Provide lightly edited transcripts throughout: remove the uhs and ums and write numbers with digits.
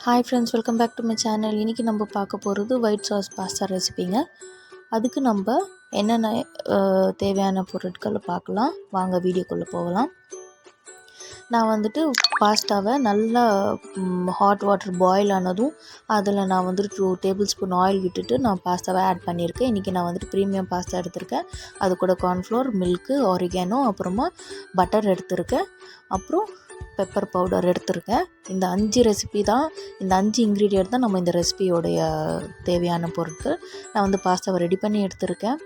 Hi friends, welcome back to my channel. இன்றைக்கி நம்ம பார்க்க போகிறது ஒயிட் சாஸ் பாஸ்தா ரெசிபிங்க. அதுக்கு நம்ம என்னென்ன தேவையான பொருட்களை பார்க்கலாம். வாங்க வீடியோக்குள்ளே போகலாம். நான் வந்துட்டு பாஸ்தாவை நல்லா ஹாட் வாட்டர் பாயில் ஆனதும் அதில் நான் வந்துட்டு 2 டேபிள் ஸ்பூன் ஆயில் விட்டுட்டு நான் பாஸ்தாவை ஆட் பண்ணியிருக்கேன். இன்றைக்கி நான் வந்துட்டு ப்ரீமியம் பாஸ்தா எடுத்திருக்கேன். அது கூட கார்ன்ஃப்ளோர், மில்க்கு, ஆரிகானோ, அப்புறமா பட்டர் எடுத்திருக்கேன். அப்புறம் பெப்பர் பவுடர் எடுத்திருக்கேன். இந்த 5 ரெசிபி தான், இந்த 5 இன்க்ரீடியன்ட் தான் நம்ம இந்த ரெசிபியோடைய தேவையான பொருட்கள். நான் வந்து பாஸ்தாவை ரெடி பண்ணி எடுத்திருக்கேன்.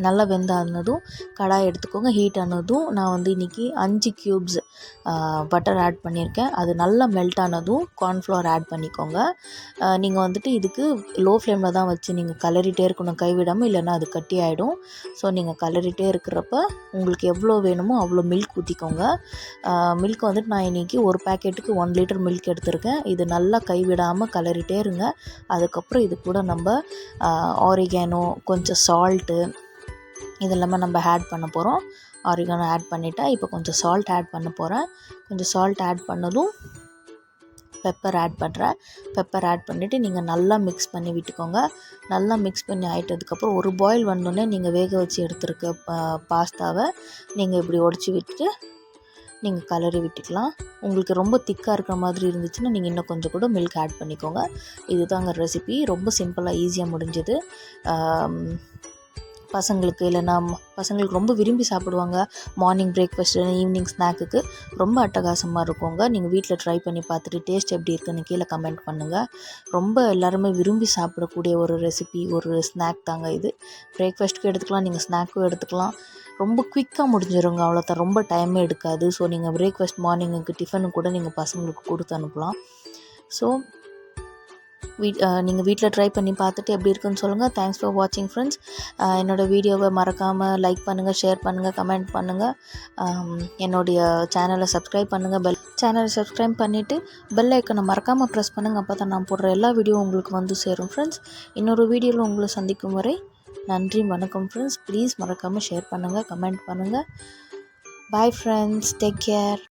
நல்லா வெந்தானதும் கடாய் எடுத்துக்கோங்க. ஹீட் ஆனதும் நான் வந்து இன்றைக்கி 5 க்யூப்ஸ் பட்டர் ஆட் பண்ணியிருக்கேன். அது நல்லா மெல்ட் ஆனதும் கார்ன்ஃப்ளவர் ஆட் பண்ணிக்கோங்க. நீங்கள் வந்துட்டு இதுக்கு லோ ஃப்ளேமில் தான் வச்சு நீங்கள் கலரிட்டே இருக்கணும், கைவிடாமல், இல்லைன்னா அது கட்டி ஆகிடும். ஸோ நீங்கள் கலரிட்டே இருக்கிறப்ப உங்களுக்கு எவ்வளோ வேணுமோ அவ்வளோ மில்க் ஊற்றிக்கோங்க. மில்க் வந்துட்டு நான் இன்றைக்கி ஒரு பேக்கெட்டுக்கு 1 லிட்டர் மில்க் எடுத்திருக்கேன். இது நல்லா கைவிடாமல் கலரிட்டே இருங்க. அதுக்கப்புறம் இது கூட நம்ம ஆரிகானோ, கொஞ்சம் சால்ட்டு, இதெல்லாமே நம்ம ஆட் பண்ண போகிறோம். ஆரிகானோ ஆட் பண்ணிவிட்டா இப்போ கொஞ்சம் சால்ட் ஆட் பண்ண போகிறேன். கொஞ்சம் சால்ட் ஆட் பண்ணதும் பெப்பர் ஆட் பண்ணுறேன். பெப்பர் ஆட் பண்ணிவிட்டு நீங்கள் நல்லா மிக்ஸ் பண்ணி விட்டுக்கோங்க. நல்லா மிக்ஸ் பண்ணி ஆகிட்டதுக்கப்புறம் ஒரு பாயில் வந்தோடனே நீங்கள் வேக வச்சு எடுத்துருக்க பாஸ்தாவை நீங்கள் இப்படி உடச்சி விட்டுட்டு நீங்கள் கலரி விட்டுக்கலாம். உங்களுக்கு ரொம்ப திக்காக இருக்கிற மாதிரி இருந்துச்சுன்னா நீங்கள் இன்னும் கொஞ்சம் கூட மில்க் ஆட் பண்ணிக்கோங்க. இதுதாங்க ரெசிபி. ரொம்ப சிம்பிளாக ஈஸியாக முடிஞ்சது. பசங்களுக்கு ரொம்ப விரும்பி சாப்பிடுவாங்க. மார்னிங் பிரேக்ஃபாஸ்ட்டு, ஈவினிங் ஸ்நாக்குக்கு ரொம்ப அட்டகாசமாக இருக்குங்க. நீங்கள் வீட்டில் ட்ரை பண்ணி பார்த்துட்டு டேஸ்ட் எப்படி இருக்குன்னு கீழே கமெண்ட் பண்ணுங்கள். ரொம்ப எல்லாருமே விரும்பி சாப்பிடக்கூடிய ஒரு ரெசிபி, ஒரு ஸ்நாக் தாங்க இது. பிரேக்ஃபாஸ்ட்டுக்கும் எடுத்துக்கலாம், நீங்கள் ஸ்நாக்கும் எடுத்துக்கலாம். ரொம்ப குயிக்காக முடிஞ்சிருங்க, அவ்வளோதான். ரொம்ப டைமே எடுக்காது. ஸோ நீங்கள் பிரேக்ஃபாஸ்ட், மார்னிங்குக்கு, டிஃபனுக்கு கூட நீங்கள் பசங்களுக்கு கொடுத்து அனுப்பலாம். ஸோ நீங்கள் வீட்டில் ட்ரை பண்ணி பார்த்துட்டு எப்படி இருக்குன்னு சொல்லுங்கள். தேங்க்ஸ் ஃபார் வாட்சிங் ஃப்ரெண்ட்ஸ். என்னோடய வீடியோவை மறக்காமல் லைக் பண்ணுங்கள், ஷேர் பண்ணுங்கள், கமெண்ட் பண்ணுங்கள். என்னுடைய சேனலை சப்ஸ்கிரைப் பண்ணுங்கள். சேனலை சப்ஸ்கிரைப் பண்ணிவிட்டு பெல் ஐக்கனை மறக்காமல் ப்ரெஸ் பண்ணுங்கள். அப்போ தான் நான் போடுற எல்லா வீடியோ உங்களுக்கு வந்து சேரும் ஃப்ரெண்ட்ஸ். இன்னொரு வீடியோவில் உங்களை சந்திக்கும் வரை நன்றி, வணக்கம் ஃப்ரெண்ட்ஸ். ப்ளீஸ் மறக்காமல் ஷேர் பண்ணுங்கள், கமெண்ட் பண்ணுங்கள். Bye friends, take care.